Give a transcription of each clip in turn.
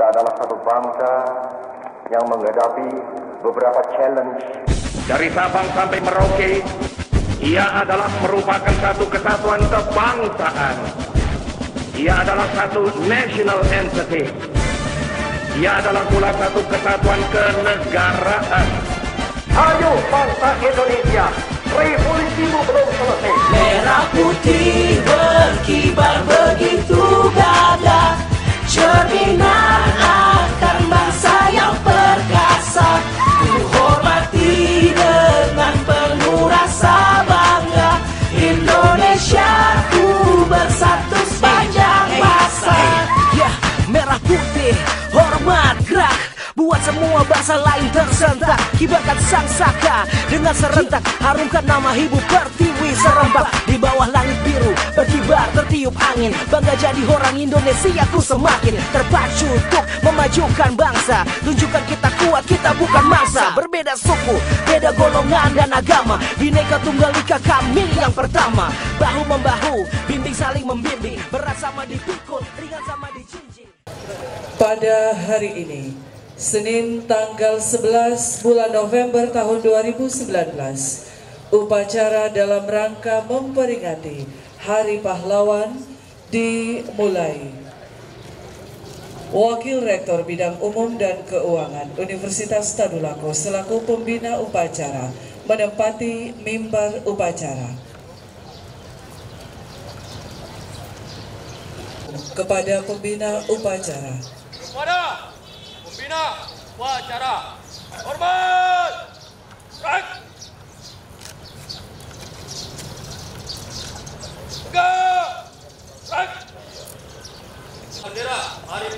Kita adalah satu bangsa yang menghadapi beberapa challenge. Dari Sabang sampai Merauke, ia adalah merupakan satu kesatuan kebangsaan. Ia adalah satu national entity. Ia adalah pula satu kesatuan kenegaraan. Ayo bangsa Indonesia, revolusimu belum selesai. Merah putih berkibar begitu gagah, cerminan akan bangsa yang perkasa. Ku hormati dengan penuh rasa bangga, Indonesia ku bersatu sepanjang masa. Ya, merah putih, hormat gerak, buat semua bangsa lain tersentak. Kibarkan sang saka dengan serentak, harumkan nama ibu pertiwi serempak. Di bawah langit biru berkibar tertiup angin, bangga jadi orang Indonesia ku semakin terpacu untuk memajukan bangsa. Tunjukkan kita kuat, kita bukan mangsa. Berbeda suku, beda golongan dan agama, Bhinneka Tunggal Ika kami yang pertama. Bahu membahu, bimbing saling membimbing, berat sama dipikul, ringan sama dijinjing. Pada hari ini, Senin tanggal 11 bulan November tahun 2019, upacara dalam rangka memperingati Hari Pahlawan dimulai. Wakil Rektor Bidang Umum dan Keuangan Universitas Tadulako selaku pembina upacara menempati mimbar upacara. Kepada pembina upacara. Kepada pembina upacara, hormat, strike, tegak, strike. Bendera Hari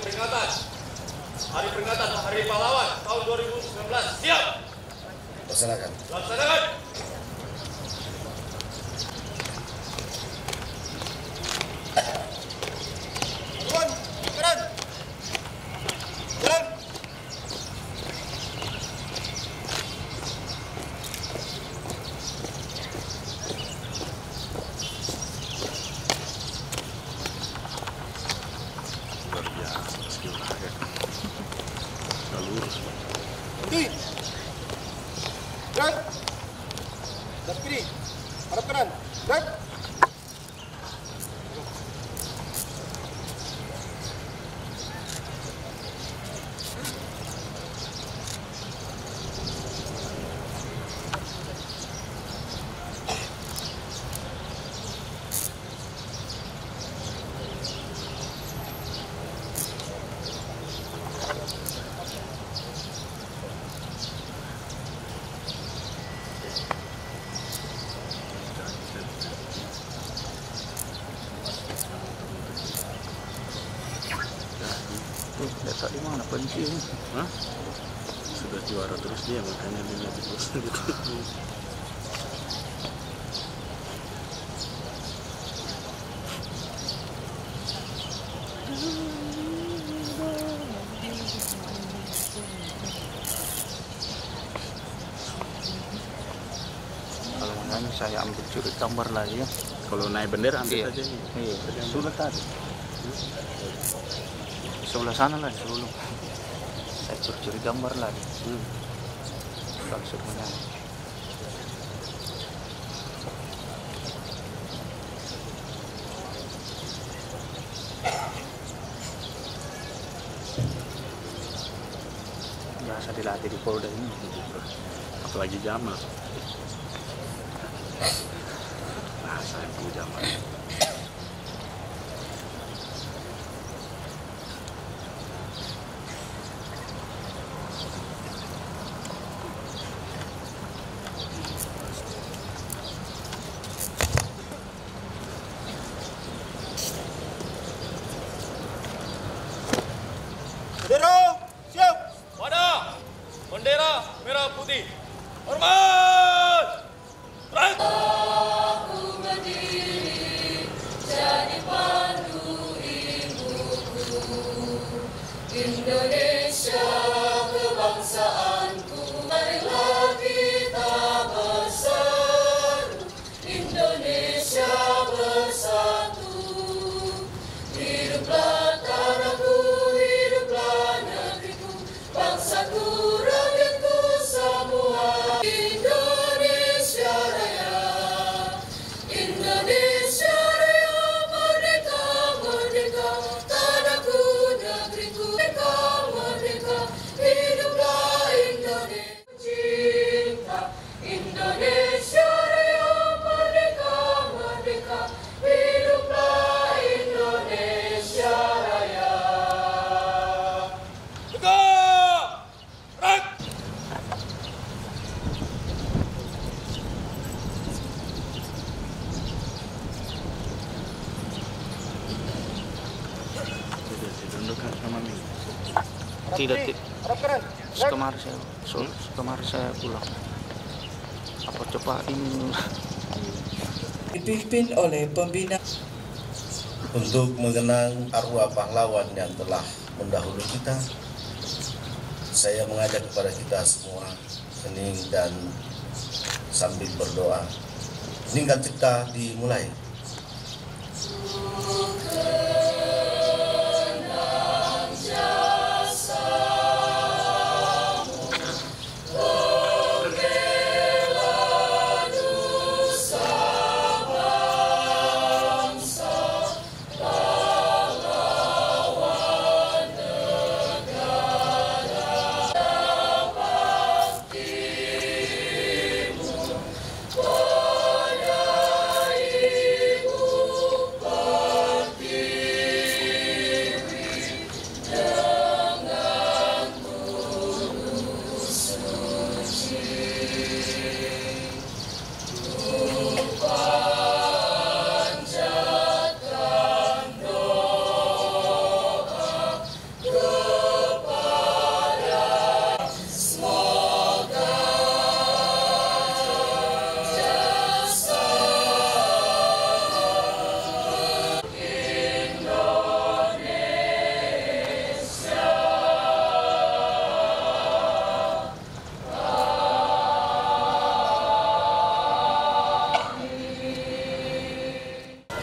Peringatan Hari Pahlawan tahun 2019 siap. Laksanakan. Letak di mana penting? Hah? Sudah juara terus dia, makanya dia terus gitu. Kalau nanya saya ambil curi gambar lagi ya. Kalau naik bendera ambil saja. Iya, sudah tadi. Sebelah sana lah dulu. Saya curi gambar lagi. Langsung menyanyi. Biasa dilatih di Polda ini. Apalagi Jamal. Saya punya Jamal. Bendera siap. Pada bendera merah putih, hormat, strike. Aku berdiri jadi pandu ibuku, Indonesia kebangsaanku. Marilah kita bersatu, Indonesia bersatu. Hiduplah tanahku, hiduplah Tidak. Kemarin saya pulang. Apa coba ini dipimpin oleh pembina untuk mengenang arwah pahlawan yang telah mendahului kita. Saya mengajak kepada kita semua hening dan sambil berdoa. Ningkat cipta dimulai.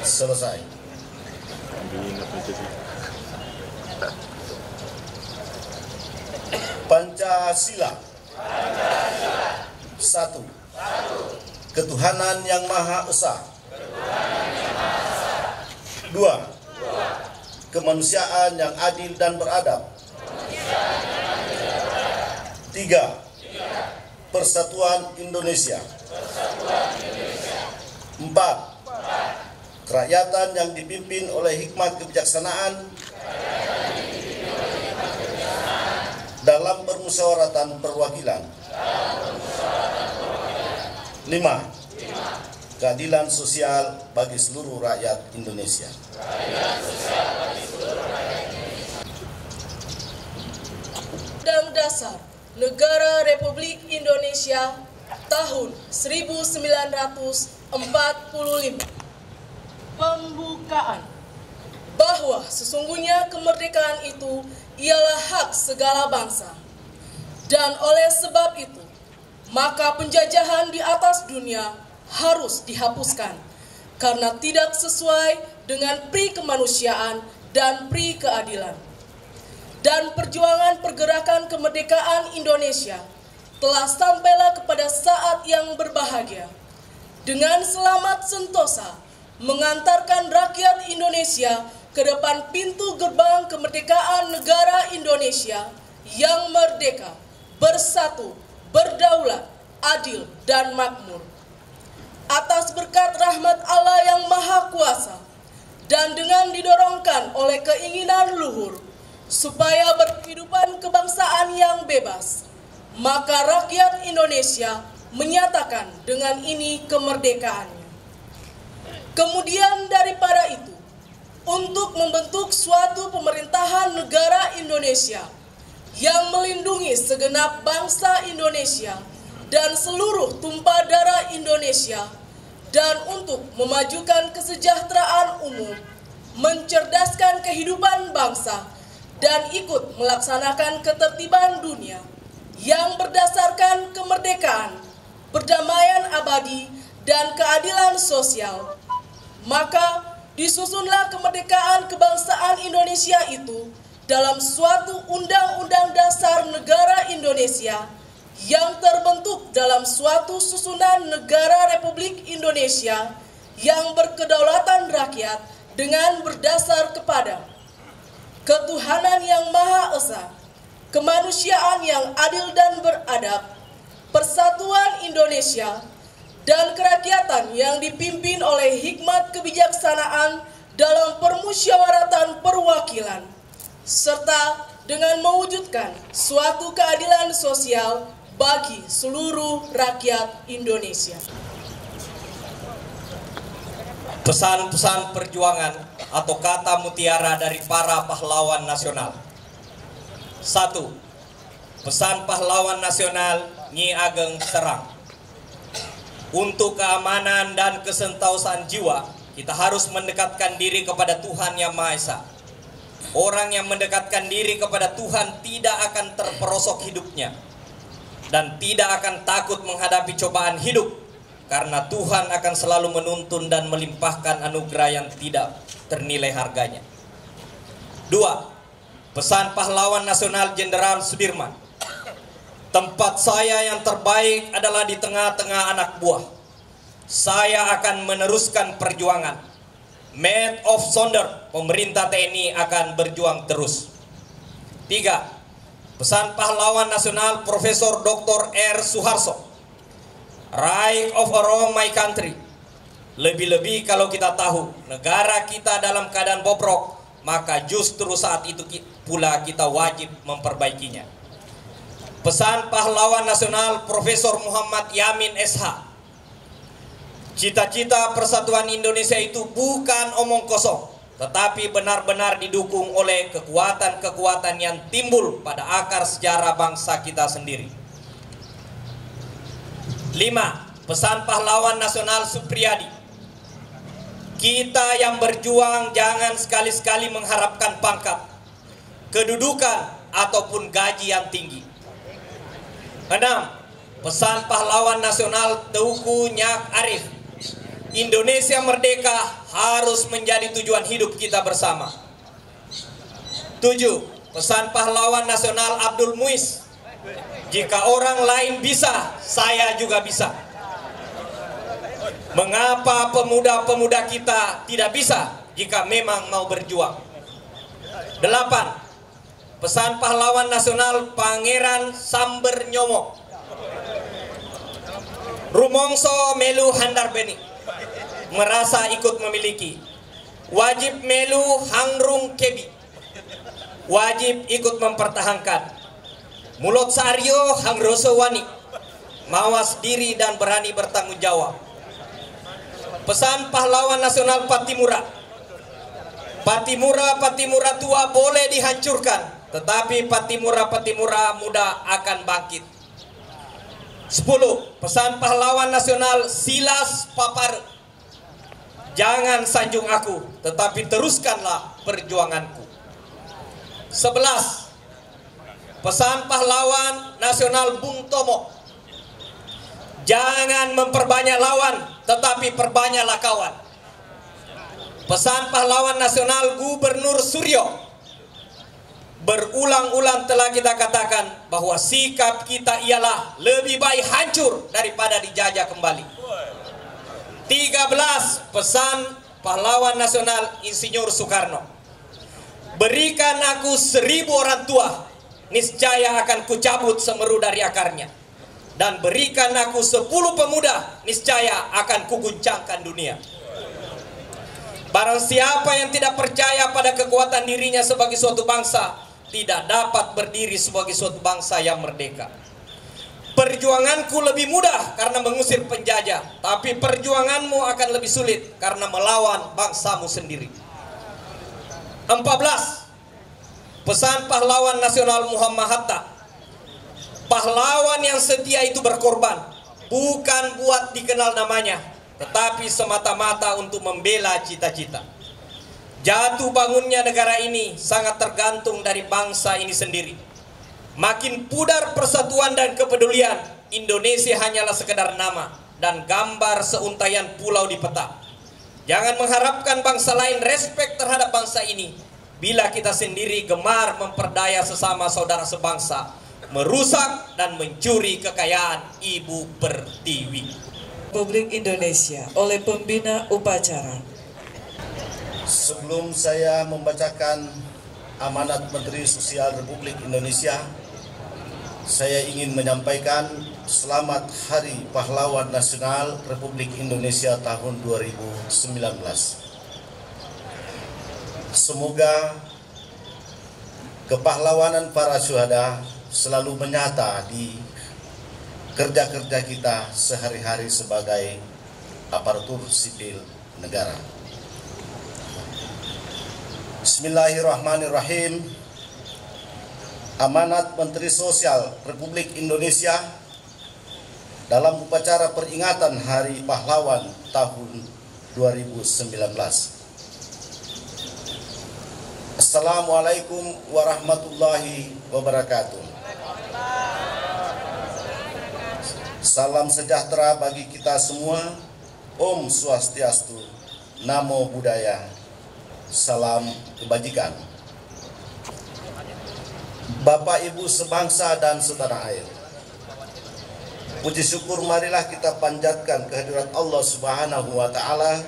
Selesai. Pancasila. Satu. Ketuhanan yang Maha Esa. Dua. Kemanusiaan yang adil dan beradab. Tiga. Persatuan Indonesia. Empat. Kerakyatan yang dipimpin oleh hikmat kebijaksanaan dalam permusyawaratan perwakilan. 5. Keadilan sosial bagi seluruh rakyat Indonesia. Undang Dasar Negara Republik Indonesia tahun 1945. Pembukaan bahwa sesungguhnya kemerdekaan itu ialah hak segala bangsa, dan oleh sebab itu maka penjajahan di atas dunia harus dihapuskan karena tidak sesuai dengan pri kemanusiaan dan pri keadilan. Dan perjuangan pergerakan kemerdekaan Indonesia telah sampailah kepada saat yang berbahagia dengan selamat sentosa mengantarkan rakyat Indonesia ke depan pintu gerbang kemerdekaan negara Indonesia yang merdeka, bersatu, berdaulat, adil, dan makmur. Atas berkat rahmat Allah yang Maha Kuasa dan dengan didorongkan oleh keinginan luhur supaya berkehidupan kebangsaan yang bebas, maka rakyat Indonesia menyatakan dengan ini kemerdekaannya. Kemudian daripada itu, untuk membentuk suatu pemerintahan negara Indonesia yang melindungi segenap bangsa Indonesia dan seluruh tumpah darah Indonesia, dan untuk memajukan kesejahteraan umum, mencerdaskan kehidupan bangsa, dan ikut melaksanakan ketertiban dunia yang berdasarkan kemerdekaan, perdamaian abadi, dan keadilan sosial, maka disusunlah kemerdekaan kebangsaan Indonesia itu dalam suatu Undang-Undang Dasar Negara Indonesia yang terbentuk dalam suatu susunan negara Republik Indonesia yang berkedaulatan rakyat dengan berdasar kepada ketuhanan yang Maha Esa, kemanusiaan yang adil dan beradab, persatuan Indonesia, dan kerakyatan yang dipimpin oleh hikmat kebijaksanaan dalam permusyawaratan perwakilan, serta dengan mewujudkan suatu keadilan sosial bagi seluruh rakyat Indonesia. Pesan-pesan perjuangan atau kata mutiara dari para pahlawan nasional. 1. Pesan Pahlawan Nasional Nyi Ageng Serang. Untuk keamanan dan kesentausan jiwa, kita harus mendekatkan diri kepada Tuhan Yang Maha Esa. Orang yang mendekatkan diri kepada Tuhan tidak akan terperosok hidupnya dan tidak akan takut menghadapi cobaan hidup, karena Tuhan akan selalu menuntun dan melimpahkan anugerah yang tidak ternilai harganya. 2. Pesan Pahlawan Nasional Jenderal Sudirman. Tempat saya yang terbaik adalah di tengah-tengah anak buah. Saya akan meneruskan perjuangan. Maid of Sonder, pemerintah TNI akan berjuang terus. 3. Pesan Pahlawan Nasional Profesor Dr. R. Suharto. Right of all my country. Lebih-lebih kalau kita tahu negara kita dalam keadaan bobrok, maka justru saat itu pula kita wajib memperbaikinya. Pesan Pahlawan Nasional Profesor Muhammad Yamin SH. Cita-cita persatuan Indonesia itu bukan omong kosong, tetapi benar-benar didukung oleh kekuatan-kekuatan yang timbul pada akar sejarah bangsa kita sendiri. 5. Pesan Pahlawan Nasional Supriyadi. Kita yang berjuang jangan sekali-sekali mengharapkan pangkat, kedudukan, ataupun gaji yang tinggi. 6. Pesan Pahlawan Nasional Teuku Nyak Arif. Indonesia merdeka harus menjadi tujuan hidup kita bersama. 7. Pesan Pahlawan Nasional Abdul Muiz. Jika orang lain bisa, saya juga bisa. Mengapa pemuda-pemuda kita tidak bisa jika memang mau berjuang? 8. Pesan Pahlawan Nasional Pangeran Samber Nyomo. Rumongso melu handar beni, merasa ikut memiliki. Wajib melu hangrung kebi, wajib ikut mempertahankan. Mulut saryo hangroso wani, mawas diri dan berani bertanggung jawab. Pesan Pahlawan Nasional Patimura. Patimura tua boleh dihancurkan, tetapi Patimura muda akan bangkit. 10. Pesan Pahlawan Nasional Silas Papar. Jangan sanjung aku, tetapi teruskanlah perjuanganku. 11. Pesan Pahlawan Nasional Bung Tomo. Jangan memperbanyak lawan, tetapi perbanyaklah kawan. Pesan Pahlawan Nasional Gubernur Suryo. Berulang-ulang telah kita katakan bahwa sikap kita ialah lebih baik hancur daripada dijajah kembali. 13. Pesan Pahlawan Nasional Insinyur Soekarno. Berikan aku 1000 orang tua, niscaya akan kucabut semeru dari akarnya. Dan berikan aku 10 pemuda, niscaya akan kuguncangkan dunia. Barang siapa yang tidak percaya pada kekuatan dirinya sebagai suatu bangsa, tidak dapat berdiri sebagai suatu bangsa yang merdeka. Perjuanganku lebih mudah karena mengusir penjajah, tapi perjuanganmu akan lebih sulit karena melawan bangsamu sendiri. 14. Pesan Pahlawan Nasional Muhammad Hatta. Pahlawan yang setia itu berkorban, bukan buat dikenal namanya, tetapi semata-mata untuk membela cita-cita. Jatuh bangunnya negara ini sangat tergantung dari bangsa ini sendiri. Makin pudar persatuan dan kepedulian, Indonesia hanyalah sekedar nama dan gambar seuntaian pulau di peta. Jangan mengharapkan bangsa lain respek terhadap bangsa ini bila kita sendiri gemar memperdaya sesama saudara sebangsa, merusak dan mencuri kekayaan Ibu Pertiwi. Republik Indonesia oleh pembina upacara. Sebelum saya membacakan amanat Menteri Sosial Republik Indonesia, saya ingin menyampaikan selamat Hari Pahlawan Nasional Republik Indonesia tahun 2019. Semoga kepahlawanan para syuhada selalu menyata di kerja-kerja kita sehari-hari sebagai aparatur sipil negara. Bismillahirrahmanirrahim. amanat Menteri Sosial Republik Indonesia dalam upacara peringatan Hari Pahlawan tahun 2019. Assalamualaikum warahmatullahi wabarakatuh. Salam sejahtera bagi kita semua. Om Swastiastu, Namo Buddhaya, salam kebajikan. Bapak Ibu sebangsa dan setanah air, puji syukur marilah kita panjatkan kehadirat Allah Subhanahu wa Ta'ala,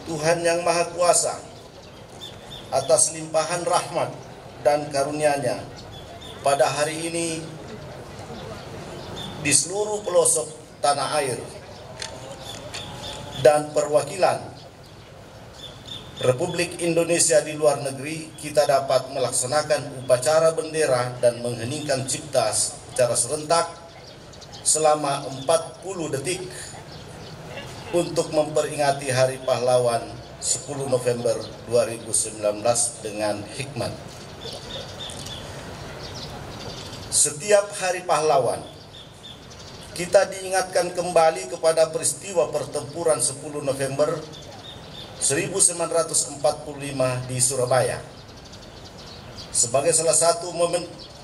Tuhan yang Maha Kuasa, atas limpahan rahmat dan karunia-Nya pada hari ini di seluruh pelosok tanah air dan perwakilan Republik Indonesia di luar negeri, kita dapat melaksanakan upacara bendera dan mengheningkan cipta secara serentak selama 40 detik untuk memperingati Hari Pahlawan 10 November 2019 dengan hikmat. Setiap Hari Pahlawan, kita diingatkan kembali kepada peristiwa pertempuran 10 November 1945 di Surabaya sebagai salah satu momen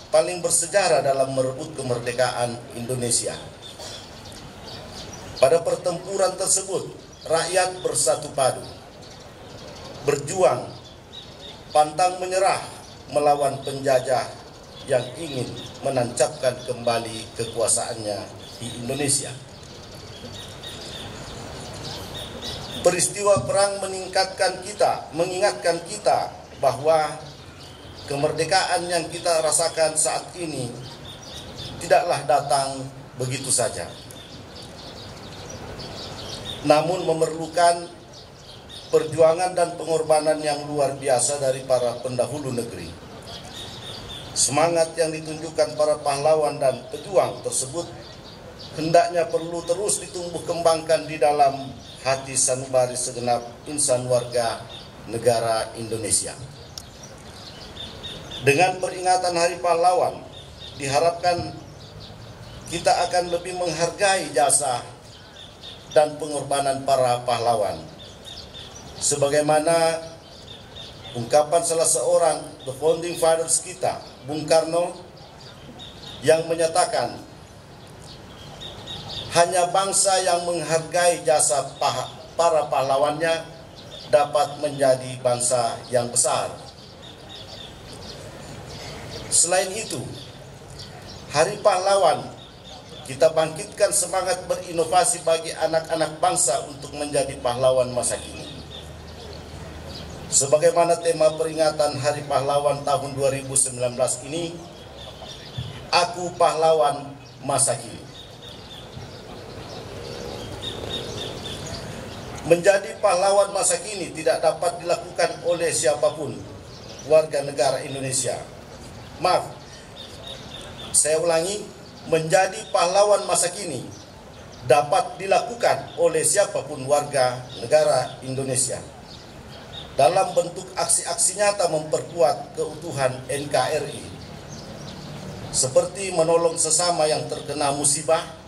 paling bersejarah dalam merebut kemerdekaan Indonesia. Pada pertempuran tersebut, rakyat bersatu padu, berjuang, pantang menyerah melawan penjajah yang ingin menancapkan kembali kekuasaannya di Indonesia. Peristiwa perang mengingatkan kita bahwa kemerdekaan yang kita rasakan saat ini tidaklah datang begitu saja, namun memerlukan perjuangan dan pengorbanan yang luar biasa dari para pendahulu negeri. Semangat yang ditunjukkan para pahlawan dan pejuang tersebut hendaknya perlu terus ditumbuh kembangkan di dalam hati sanubari segenap insan warga negara Indonesia. Dengan peringatan Hari Pahlawan, diharapkan kita akan lebih menghargai jasa dan pengorbanan para pahlawan. Sebagaimana ungkapan salah seorang the founding fathers kita, Bung Karno, yang menyatakan hanya bangsa yang menghargai jasa para pahlawannya dapat menjadi bangsa yang besar. Selain itu, Hari Pahlawan kita bangkitkan semangat berinovasi bagi anak-anak bangsa untuk menjadi pahlawan masa kini. Sebagaimana tema peringatan Hari Pahlawan tahun 2019 ini, Aku Pahlawan Masa Kini. Menjadi pahlawan masa kini tidak dapat dilakukan oleh siapapun warga negara Indonesia. Maaf, saya ulangi, menjadi pahlawan masa kini dapat dilakukan oleh siapapun warga negara Indonesia dalam bentuk aksi-aksi nyata memperkuat keutuhan NKRI, seperti menolong sesama yang terkena musibah,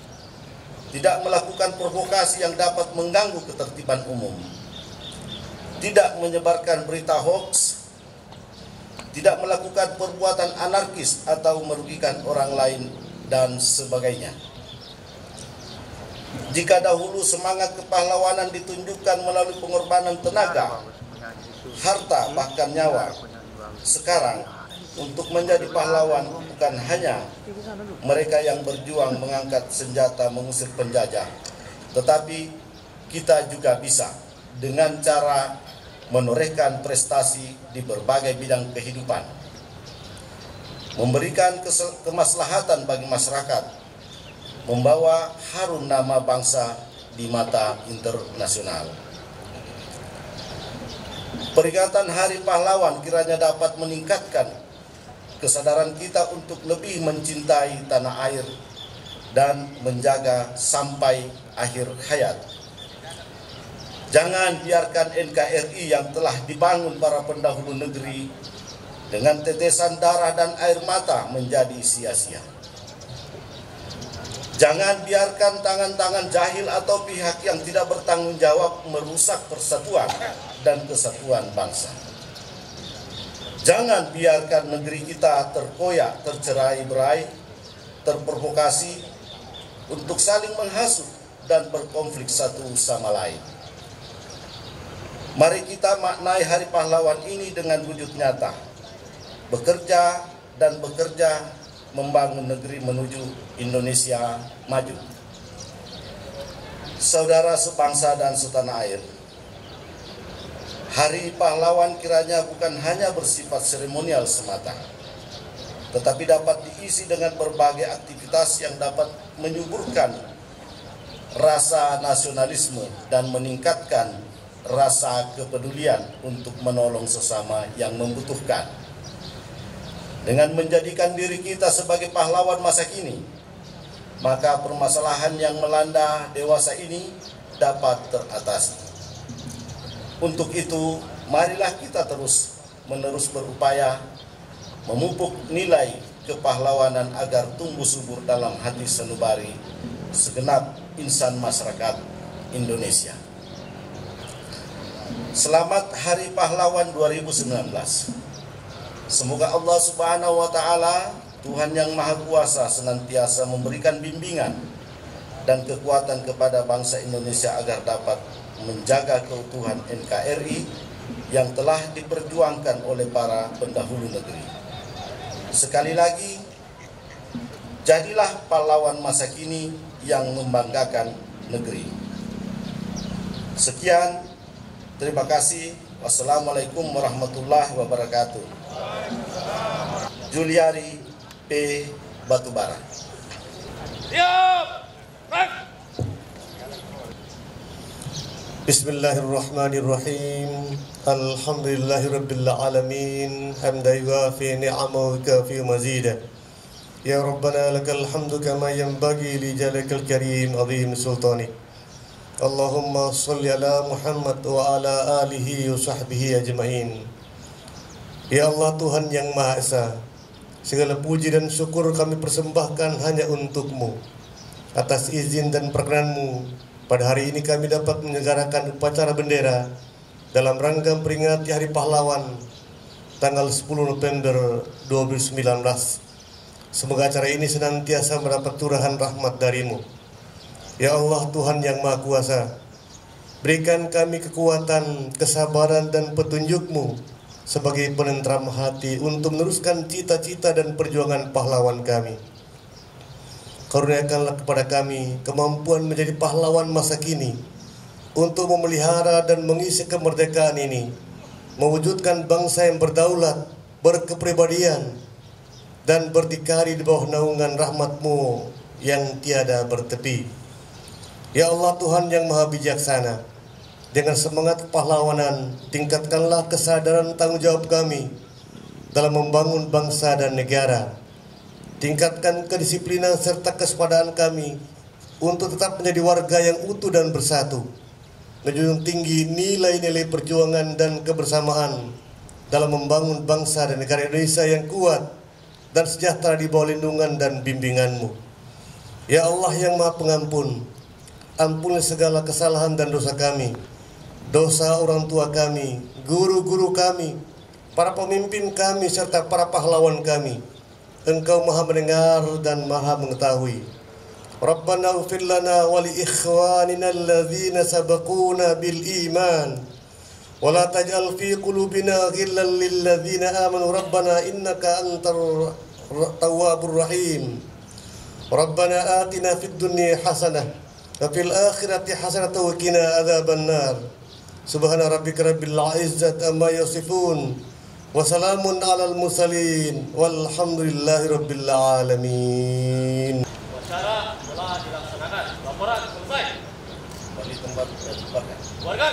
tidak melakukan provokasi yang dapat mengganggu ketertiban umum, tidak menyebarkan berita hoax, tidak melakukan perbuatan anarkis atau merugikan orang lain, dan sebagainya. Jika dahulu semangat kepahlawanan ditunjukkan melalui pengorbanan tenaga, harta, bahkan nyawa, sekarang untuk menjadi pahlawan bukan hanya mereka yang berjuang mengangkat senjata mengusir penjajah, tetapi kita juga bisa dengan cara menorehkan prestasi di berbagai bidang kehidupan, memberikan kemaslahatan bagi masyarakat, membawa harum nama bangsa di mata internasional. Peringatan Hari Pahlawan kiranya dapat meningkatkan kesadaran kita untuk lebih mencintai tanah air dan menjaga sampai akhir hayat. Jangan biarkan NKRI yang telah dibangun para pendahulu negeri dengan tetesan darah dan air mata menjadi sia-sia. Jangan biarkan tangan-tangan jahil atau pihak yang tidak bertanggung jawab merusak persatuan dan kesatuan bangsa. Jangan biarkan negeri kita terkoyak, tercerai-berai, terprovokasi untuk saling menghasut dan berkonflik satu sama lain. Mari kita maknai Hari Pahlawan ini dengan wujud nyata. Bekerja dan bekerja membangun negeri menuju Indonesia maju. Saudara sebangsa dan setanah air, Hari Pahlawan kiranya bukan hanya bersifat seremonial semata, tetapi dapat diisi dengan berbagai aktivitas yang dapat menyuburkan rasa nasionalisme dan meningkatkan rasa kepedulian untuk menolong sesama yang membutuhkan. Dengan menjadikan diri kita sebagai pahlawan masa kini, maka permasalahan yang melanda dewasa ini dapat teratasi. Untuk itu, marilah kita terus-menerus berupaya memupuk nilai kepahlawanan agar tumbuh subur dalam hati sanubari segenap insan masyarakat Indonesia. Selamat Hari Pahlawan 2019. Semoga Allah Subhanahu wa Ta'ala, Tuhan yang Maha Kuasa, senantiasa memberikan bimbingan dan kekuatan kepada bangsa Indonesia agar dapat menjaga keutuhan NKRI yang telah diperjuangkan oleh para pendahulu negeri. Sekali lagi, jadilah pahlawan masa kini yang membanggakan negeri. Sekian, terima kasih. Wassalamualaikum warahmatullahi wabarakatuh. Juliari P. Batubara. Siap. Bismillahirrahmanirrahim. Alhamdulillahirabbil alamin. Hamdan yuwafi ni'amahu wa yukafi mazidah. Ya Rabbana lakal hamdu kama yanbaghi li jalalil karim azim sultani. Allahumma salli ala Muhammad wa ala alihi wa sahbihi ajma'in. Ya Allah, Tuhan yang Maha Esa, segala puji dan syukur kami persembahkan hanya untuk-Mu. Atas izin dan perkenan-Mu, pada hari ini kami dapat menyelenggarakan upacara bendera dalam rangka memperingati Hari Pahlawan tanggal 10 November 2019. Semoga acara ini senantiasa mendapat curahan rahmat dari-Mu. Ya Allah, Tuhan yang Maha Kuasa, berikan kami kekuatan, kesabaran dan petunjuk-Mu sebagai penentram hati untuk meneruskan cita-cita dan perjuangan pahlawan kami. Karuniakanlah kepada kami kemampuan menjadi pahlawan masa kini untuk memelihara dan mengisi kemerdekaan ini, mewujudkan bangsa yang berdaulat, berkepribadian, dan berdikari di bawah naungan rahmat-Mu yang tiada bertepi. Ya Allah, Tuhan yang Maha Bijaksana, dengan semangat kepahlawanan, tingkatkanlah kesadaran tanggung jawab kami dalam membangun bangsa dan negara. Tingkatkan kedisiplinan serta kesepakatan kami untuk tetap menjadi warga yang utuh dan bersatu. Menjunjung tinggi nilai-nilai perjuangan dan kebersamaan dalam membangun bangsa dan negara Indonesia yang kuat dan sejahtera di bawah lindungan dan bimbingan-Mu. Ya Allah yang Maha Pengampun, ampuni segala kesalahan dan dosa kami, dosa orang tua kami, guru-guru kami, para pemimpin kami, serta para pahlawan kami. Engkau Maha mendengar dan Maha mengetahui. Rabbana ighfir lana wa li ikhwanina alladzina sabaquna bil iman wa la taj'al fi qulubina ghillan lil ladzina amanu rabbana innaka antar tawwabur rahim. Rabbana atina fid dunya hasanah wa fil akhirati hasanah wa qina adzaban nar. Subhana rabbika rabbil izzati amma yasifun wa salamun alal mursalin walhamdulillahi rabbil alamin. Acara telah dilaksanakan. Laporan selesai. Kembali tempat Keluarga.